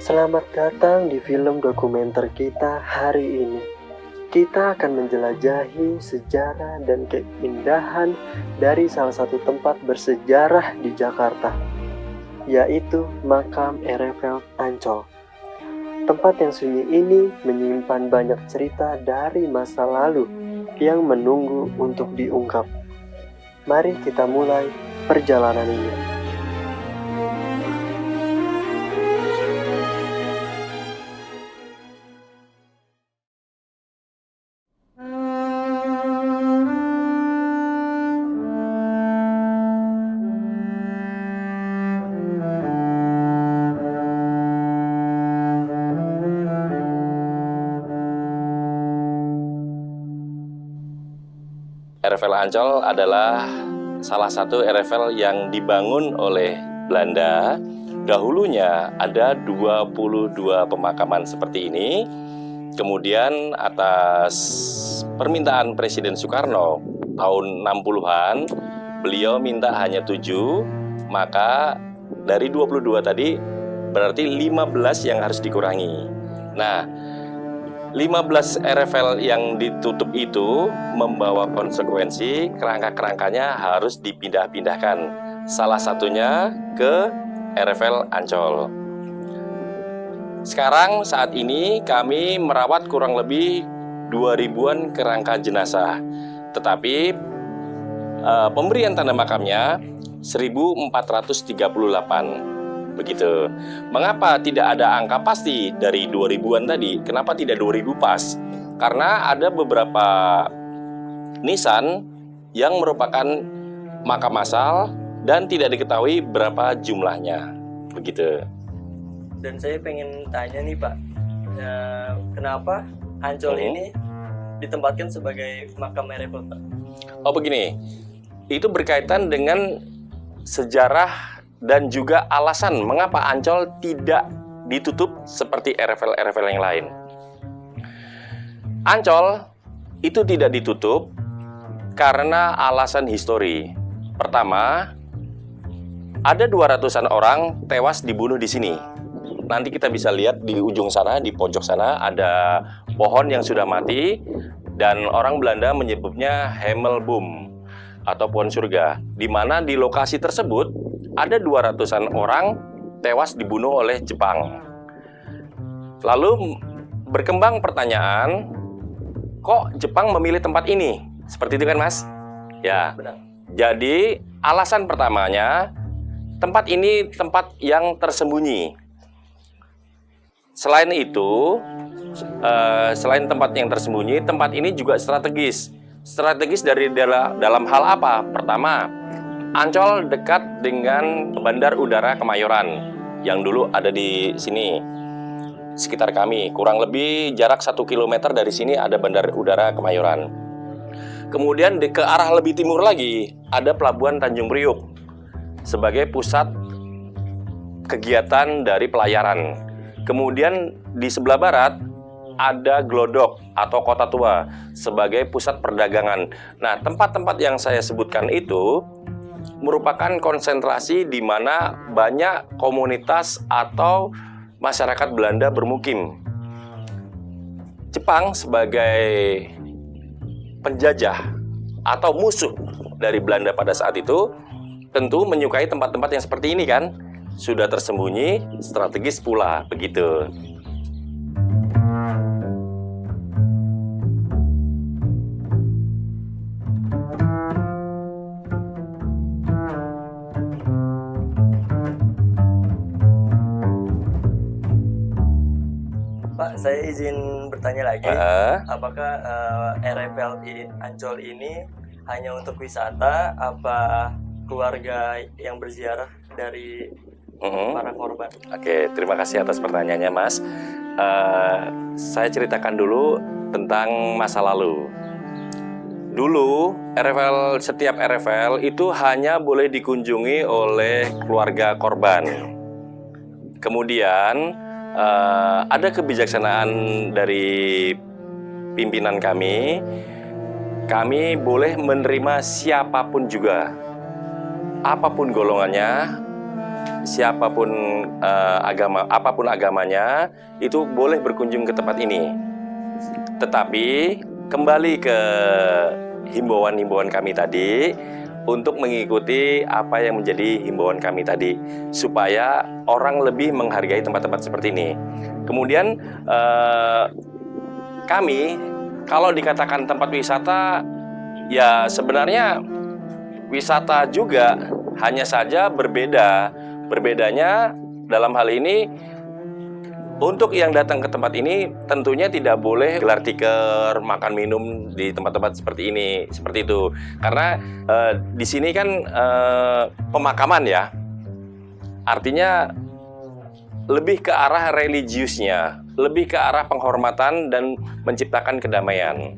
Selamat datang di film dokumenter kita hari ini. Kita akan menjelajahi sejarah dan keindahan dari salah satu tempat bersejarah di Jakarta, yaitu makam Erefel Ancol. Tempat yang sunyi ini menyimpan banyak cerita dari masa lalu yang menunggu untuk diungkap. Mari kita mulai perjalanan ini. Erefel Ancol adalah salah satu Erefel yang dibangun oleh Belanda. Dahulunya ada 22 pemakaman seperti ini. Kemudian atas permintaan Presiden Soekarno tahun 60-an, beliau minta hanya 7, maka dari 22 tadi berarti 15 yang harus dikurangi. Nah, 15 Erefel yang ditutup itu membawa konsekuensi kerangka-kerangkanya harus dipindah-pindahkan. Salah satunya ke Erefel Ancol. Sekarang saat ini kami merawat kurang lebih 2000-an kerangka jenazah. Tetapi pemberian tanda makamnya 1438. Begitu. Mengapa tidak ada angka pasti dari 2000-an tadi? Kenapa tidak 2000 pas? Karena ada beberapa nisan yang merupakan makam massal dan tidak diketahui berapa jumlahnya. Begitu. Dan saya pengen tanya nih Pak, kenapa Ancol ini ditempatkan sebagai makam Erefel Pak? Oh begini, itu berkaitan dengan sejarah dan juga alasan mengapa Ancol tidak ditutup seperti Erefel-Erefel yang lain. Ancol itu tidak ditutup karena alasan histori. Pertama, ada 200-an orang tewas dibunuh di sini. Nanti kita bisa lihat di ujung sana, di pojok sana ada pohon yang sudah mati dan orang Belanda menyebutnya Hemelboom atau pohon surga, di mana di lokasi tersebut ada 200-an orang tewas dibunuh oleh Jepang. Lalu berkembang pertanyaan, kok Jepang memilih tempat ini? Seperti itu kan Mas? Ya. Benar. Jadi alasan pertamanya, tempat ini tempat yang tersembunyi. Selain itu, selain tempat yang tersembunyi, tempat ini juga strategis. Strategis dari dalam hal apa? Pertama, Ancol dekat dengan Bandar Udara Kemayoran yang dulu ada di sini, sekitar kami. Kurang lebih jarak 1 km dari sini ada Bandar Udara Kemayoran. Kemudian ke arah lebih timur lagi ada Pelabuhan Tanjung Priuk sebagai pusat kegiatan dari pelayaran. Kemudian di sebelah barat ada Glodok atau Kota Tua sebagai pusat perdagangan. Nah, tempat-tempat yang saya sebutkan itu merupakan konsentrasi di mana banyak komunitas atau masyarakat Belanda bermukim. Jepang sebagai penjajah atau musuh dari Belanda pada saat itu tentu menyukai tempat-tempat yang seperti ini kan, sudah tersembunyi, strategis pula, begitu. Pak, saya izin bertanya lagi, apakah Erefel Ancol ini hanya untuk wisata, apa keluarga yang berziarah dari para korban? Oke, terima kasih atas pertanyaannya Mas. Saya ceritakan dulu tentang masa lalu. Dulu, setiap Erefel itu hanya boleh dikunjungi oleh keluarga korban. Kemudian ada kebijaksanaan dari pimpinan kami boleh menerima siapapun juga, apapun golongannya, siapapun apapun agamanya itu boleh berkunjung ke tempat ini. Tetapi kembali ke himbauan-himbauan kami tadi untuk mengikuti apa yang menjadi himbauan kami tadi supaya orang lebih menghargai tempat-tempat seperti ini. Kemudian kami kalau dikatakan tempat wisata ya sebenarnya wisata juga, hanya saja berbedanya dalam hal ini. Untuk yang datang ke tempat ini tentunya tidak boleh gelar tikar, makan minum di tempat-tempat seperti ini, seperti itu. Karena di sini kan pemakaman ya, artinya lebih ke arah religiusnya, lebih ke arah penghormatan dan menciptakan kedamaian.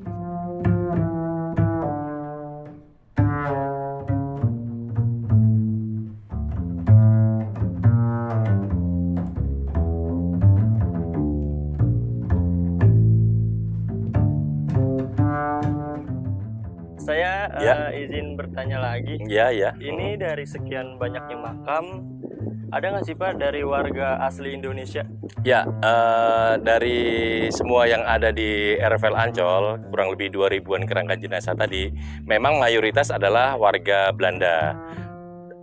Saya Ya. izin bertanya lagi. Ya, ya. Ini dari sekian banyaknya makam, ada nggak sih Pak dari warga asli Indonesia? Ya, dari semua yang ada di RFL Ancol, kurang lebih 2000-an kerangka jenazah tadi, memang mayoritas adalah warga Belanda.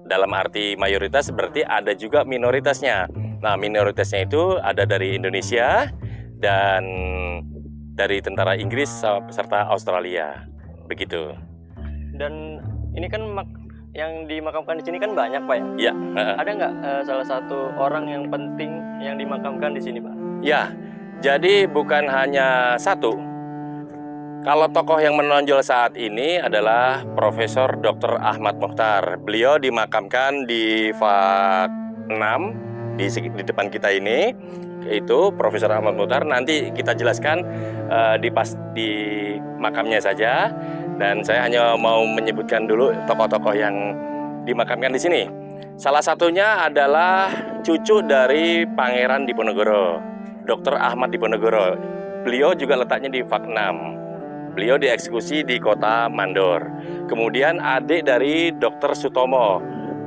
Dalam arti mayoritas berarti ada juga minoritasnya. Nah, minoritasnya itu ada dari Indonesia dan dari tentara Inggris serta Australia. Begitu. Dan ini kan yang dimakamkan di sini kan banyak Pak ya? Ya, Ada nggak salah satu orang yang penting yang dimakamkan di sini Pak? ya. Jadi bukan hanya satu. Kalau tokoh yang menonjol saat ini adalah Profesor Dr. Ahmad Mokhtar. Beliau dimakamkan di Fak 6 di depan kita ini. Itu Profesor Ahmad Mokhtar. Nanti kita jelaskan di makamnya saja. Dan saya hanya mau menyebutkan dulu tokoh-tokoh yang dimakamkan di sini. Salah satunya adalah cucu dari Pangeran Diponegoro, Dr. Ahmad Diponegoro. Beliau juga letaknya di Fak 6. Beliau dieksekusi di kota Mandor. Kemudian adik dari Dr. Sutomo,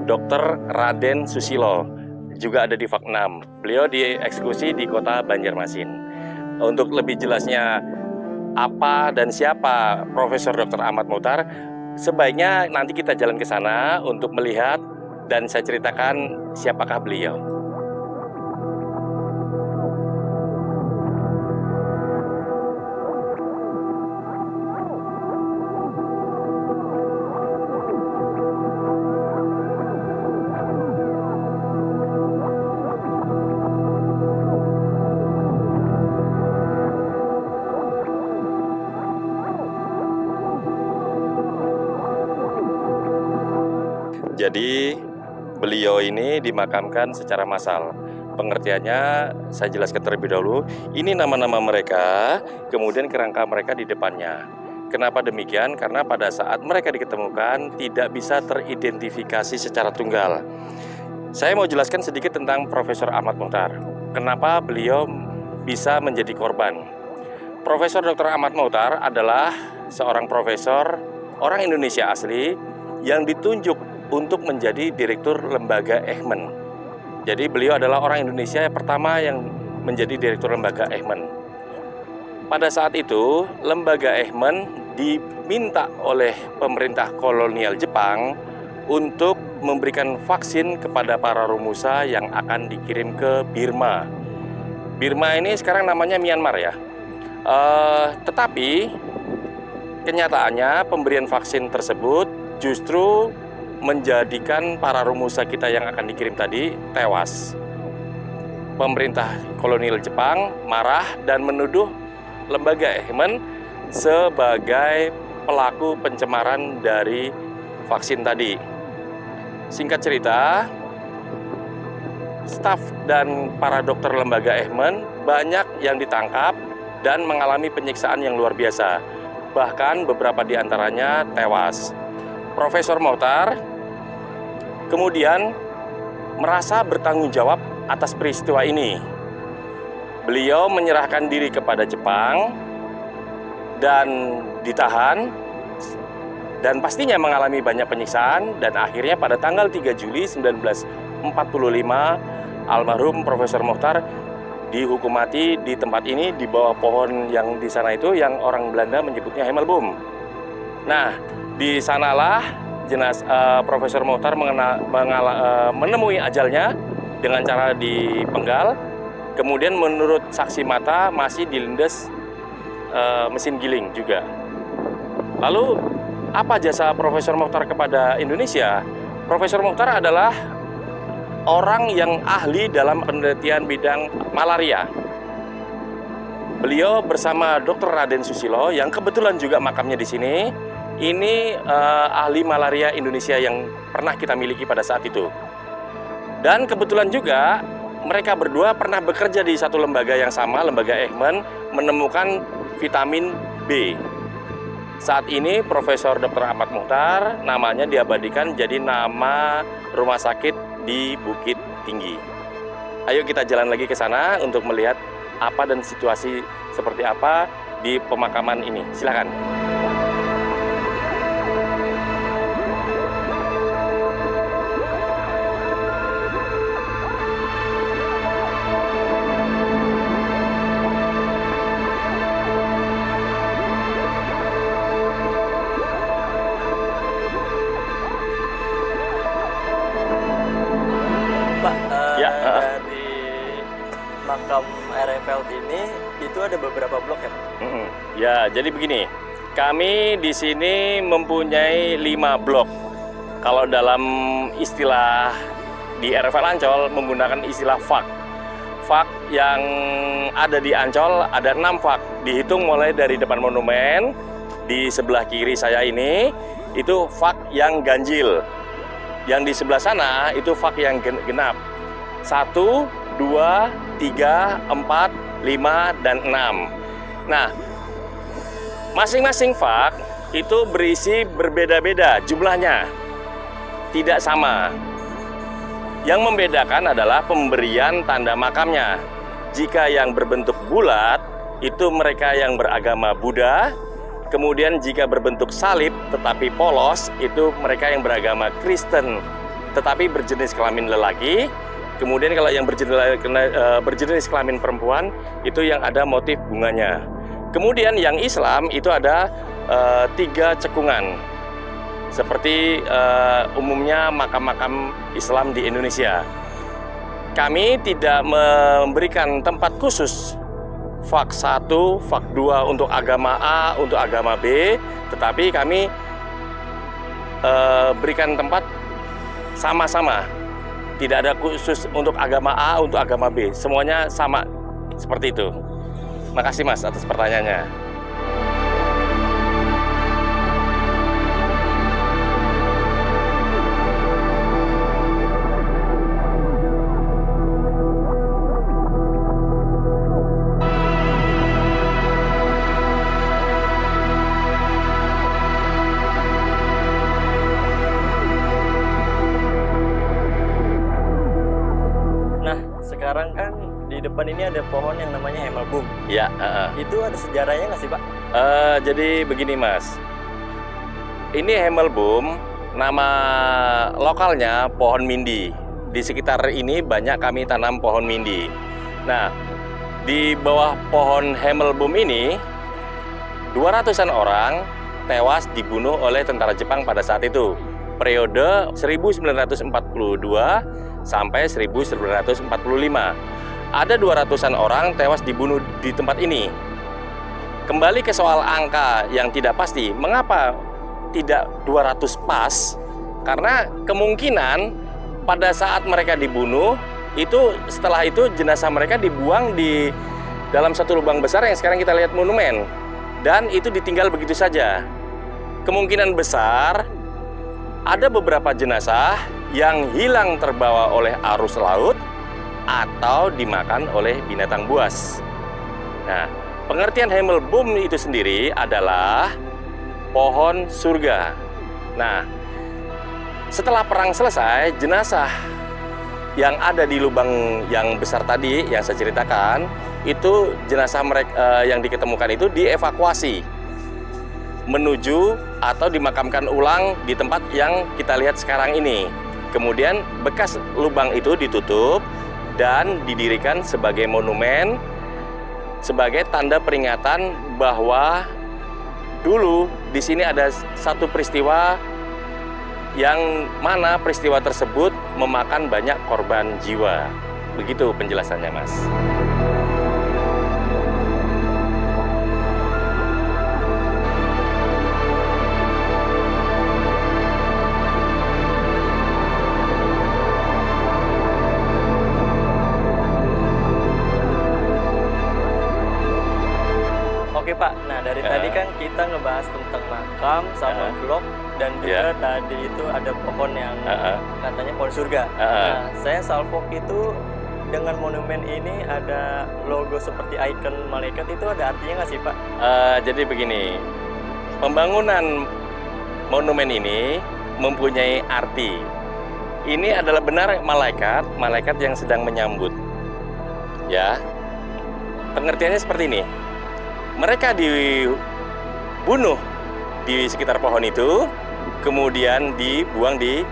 Dr. Raden Susilo, juga ada di Fak 6. Beliau dieksekusi di kota Banjarmasin. Untuk lebih jelasnya apa dan siapa Profesor Dr. Ahmad Mokhtar, sebaiknya nanti kita jalan ke sana untuk melihat dan saya ceritakan siapakah beliau. Jadi beliau ini dimakamkan secara massal. Pengertiannya saya jelaskan terlebih dahulu. Ini nama-nama mereka, kemudian kerangka mereka di depannya. Kenapa demikian? Karena pada saat mereka diketemukan tidak bisa teridentifikasi secara tunggal. Saya mau jelaskan sedikit tentang Profesor Ahmad Mokhtar. Kenapa beliau bisa menjadi korban? Profesor Dr. Ahmad Mokhtar adalah seorang profesor orang Indonesia asli yang ditunjuk untuk menjadi direktur lembaga Eijkman. Jadi beliau adalah orang Indonesia yang pertama yang menjadi direktur lembaga Eijkman. Pada saat itu, lembaga Eijkman diminta oleh pemerintah kolonial Jepang untuk memberikan vaksin kepada para rumusa yang akan dikirim ke Birma. Birma ini sekarang namanya Myanmar ya. Tetapi kenyataannya pemberian vaksin tersebut justru menjadikan para rumusa kita yang akan dikirim tadi tewas. Pemerintah kolonial Jepang marah dan menuduh lembaga Eijkman sebagai pelaku pencemaran dari vaksin tadi. Singkat cerita, staf dan para dokter lembaga Eijkman banyak yang ditangkap dan mengalami penyiksaan yang luar biasa. Bahkan beberapa di antaranya tewas. Profesor Mokhtar kemudian merasa bertanggung jawab atas peristiwa ini. Beliau menyerahkan diri kepada Jepang dan ditahan dan pastinya mengalami banyak penyiksaan dan akhirnya pada tanggal 3 Juli 1925 almarhum Profesor Mochtar dihukum mati di tempat ini di bawah pohon yang di sana itu yang orang Belanda menyebutnya Hemelboom. Nah, di sanalah Profesor Mochtar menemui ajalnya dengan cara dipenggal. Kemudian menurut saksi mata masih dilindas mesin giling juga. Lalu apa jasa Profesor Mochtar kepada Indonesia? Profesor Mochtar adalah orang yang ahli dalam penelitian bidang malaria. Beliau bersama Dr. Raden Susilo yang kebetulan juga makamnya di sini. Ini ahli malaria Indonesia yang pernah kita miliki pada saat itu. Dan kebetulan juga mereka berdua pernah bekerja di satu lembaga yang sama, lembaga Eijkman, menemukan vitamin B. Saat ini Profesor Dr. Ahmad Mochtar namanya diabadikan jadi nama rumah sakit di Bukit Tinggi. Ayo kita jalan lagi ke sana untuk melihat apa dan situasi seperti apa di pemakaman ini. Silakan. Dari makam RFL ini itu ada beberapa blok ya, Pak? Ya, jadi begini. Kami di sini mempunyai 5 blok. Kalau dalam istilah di RFL Ancol menggunakan istilah fak. Fak yang ada di Ancol ada 6 fak. Dihitung mulai dari depan monumen di sebelah kiri saya ini itu fak yang ganjil. Yang di sebelah sana itu fak yang genap. 1, 2, 3, 4, 5, dan 6. Nah, masing-masing fak itu berisi berbeda-beda jumlahnya. Tidak sama. Yang membedakan adalah pemberian tanda makamnya. Jika yang berbentuk bulat, itu mereka yang beragama Buddha. Kemudian jika berbentuk salib tetapi polos, itu mereka yang beragama Kristen, tetapi berjenis kelamin lelaki. Kemudian kalau yang berjenis kelamin perempuan, itu yang ada motif bunganya. Kemudian yang Islam itu ada 3 cekungan. Seperti umumnya makam-makam Islam di Indonesia. Kami tidak memberikan tempat khusus fak 1, fak 2 untuk agama A, untuk agama B, tetapi kami berikan tempat sama-sama. Tidak ada khusus untuk agama A, untuk agama B. Semuanya sama seperti itu. Makasih Mas atas pertanyaannya. Sekarang kan di depan ini ada pohon yang namanya Hemelboom. Ya. Itu ada sejarahnya nggak sih, Pak? Jadi begini Mas. Ini Hemelboom, nama lokalnya pohon mindi. Di sekitar ini banyak kami tanam pohon mindi. Nah, di bawah pohon Hemelboom ini 200-an orang tewas dibunuh oleh tentara Jepang pada saat itu. Periode 1942 sampai 1945. Ada 200-an orang tewas dibunuh di tempat ini. Kembali ke soal angka yang tidak pasti, mengapa tidak 200 pas? Karena kemungkinan pada saat mereka dibunuh, itu setelah itu jenazah mereka dibuang di dalam satu lubang besar yang sekarang kita lihat monumen. Dan itu ditinggal begitu saja. Kemungkinan besar ada beberapa jenazah yang hilang terbawa oleh arus laut atau dimakan oleh binatang buas. Nah, pengertian Hemelboom itu sendiri adalah pohon surga. Nah, setelah perang selesai, jenazah yang ada di lubang yang besar tadi yang saya ceritakan, itu jenazah mereka yang diketemukan itu dievakuasi menuju atau dimakamkan ulang di tempat yang kita lihat sekarang ini. Kemudian bekas lubang itu ditutup dan didirikan sebagai monumen, sebagai tanda peringatan bahwa dulu di sini ada satu peristiwa yang mana peristiwa tersebut memakan banyak korban jiwa. Begitu penjelasannya, Mas. Oke Pak, nah dari tadi kan kita ngebahas tentang makam sama blok dan juga tadi itu ada pohon yang katanya pohon surga. Nah, saya salvok itu dengan monumen ini ada logo seperti ikon malaikat, itu ada artinya nggak sih Pak? Jadi begini, pembangunan monumen ini mempunyai arti. Ini adalah benar malaikat yang sedang menyambut. Ya, pengertiannya seperti ini. Mereka dibunuh di sekitar pohon itu, kemudian dibuang di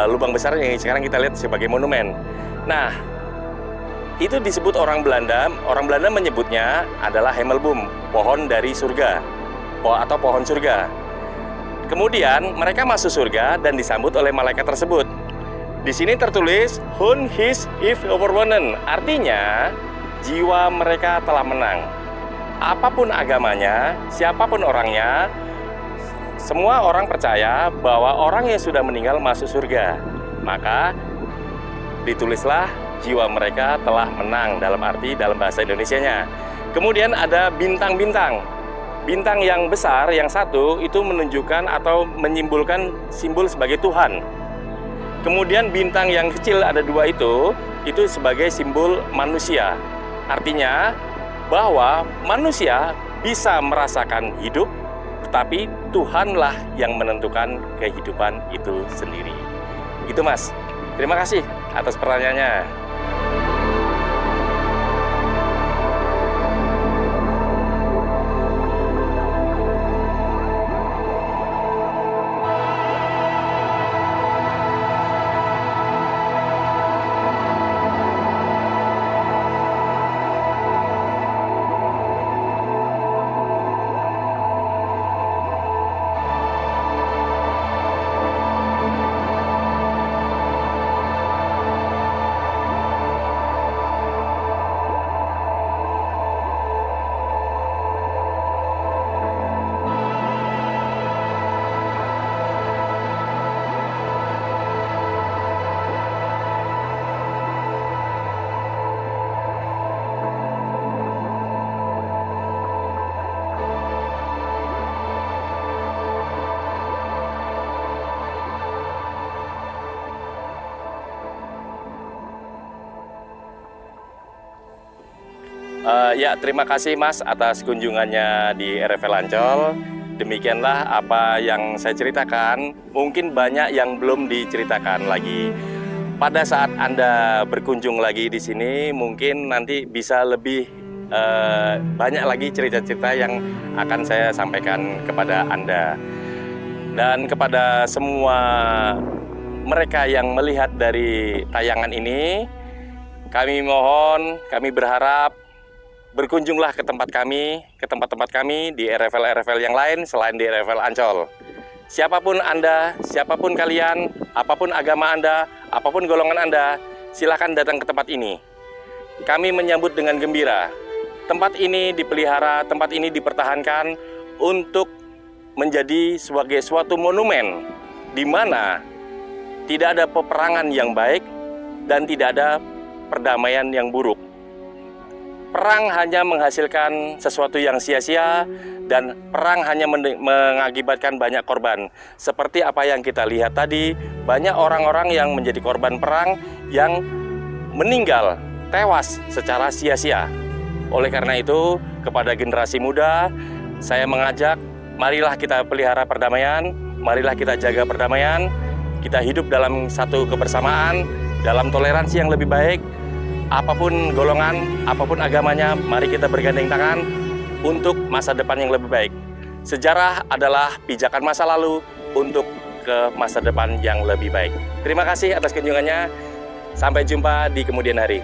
lubang besar yang sekarang kita lihat sebagai monumen. Nah, itu disebut orang Belanda. Orang Belanda menyebutnya adalah hemelboom, pohon dari surga, atau pohon surga. Kemudian mereka masuk surga dan disambut oleh malaikat tersebut. Di sini tertulis Hun his if overwonnen, artinya jiwa mereka telah menang. Apapun agamanya, siapapun orangnya, semua orang percaya bahwa orang yang sudah meninggal masuk surga. Maka ditulislah jiwa mereka telah menang, dalam arti dalam bahasa Indonesianya. Kemudian ada bintang-bintang. Bintang yang besar, yang satu, itu menunjukkan atau menyimbolkan simbol sebagai Tuhan. Kemudian bintang yang kecil ada dua itu sebagai simbol manusia. Artinya bahwa manusia bisa merasakan hidup, tetapi Tuhanlah yang menentukan kehidupan itu sendiri. Itu Mas. Terima kasih atas pertanyaannya. Ya, terima kasih Mas atas kunjungannya di RFL Ancol. Demikianlah apa yang saya ceritakan. Mungkin banyak yang belum diceritakan lagi. Pada saat Anda berkunjung lagi di sini, mungkin nanti bisa lebih banyak lagi cerita-cerita yang akan saya sampaikan kepada Anda. Dan kepada semua mereka yang melihat dari tayangan ini, kami mohon, kami berharap berkunjunglah ke tempat tempat-tempat kami di RFL yang lain selain di RFL Ancol. Siapapun Anda, siapapun kalian, apapun agama Anda, apapun golongan Anda, silakan datang ke tempat ini. Kami menyambut dengan gembira. Tempat ini dipelihara, tempat ini dipertahankan untuk menjadi sebagai suatu monumen di mana tidak ada peperangan yang baik dan tidak ada perdamaian yang buruk. Perang hanya menghasilkan sesuatu yang sia-sia dan perang hanya mengakibatkan banyak korban. Seperti apa yang kita lihat tadi, banyak orang-orang yang menjadi korban perang yang meninggal, tewas secara sia-sia. Oleh karena itu, kepada generasi muda, saya mengajak, marilah kita pelihara perdamaian, marilah kita jaga perdamaian, kita hidup dalam satu kebersamaan, dalam toleransi yang lebih baik. Apapun golongan, apapun agamanya, mari kita bergandeng tangan untuk masa depan yang lebih baik. Sejarah adalah pijakan masa lalu untuk ke masa depan yang lebih baik. Terima kasih atas kunjungannya. Sampai jumpa di kemudian hari.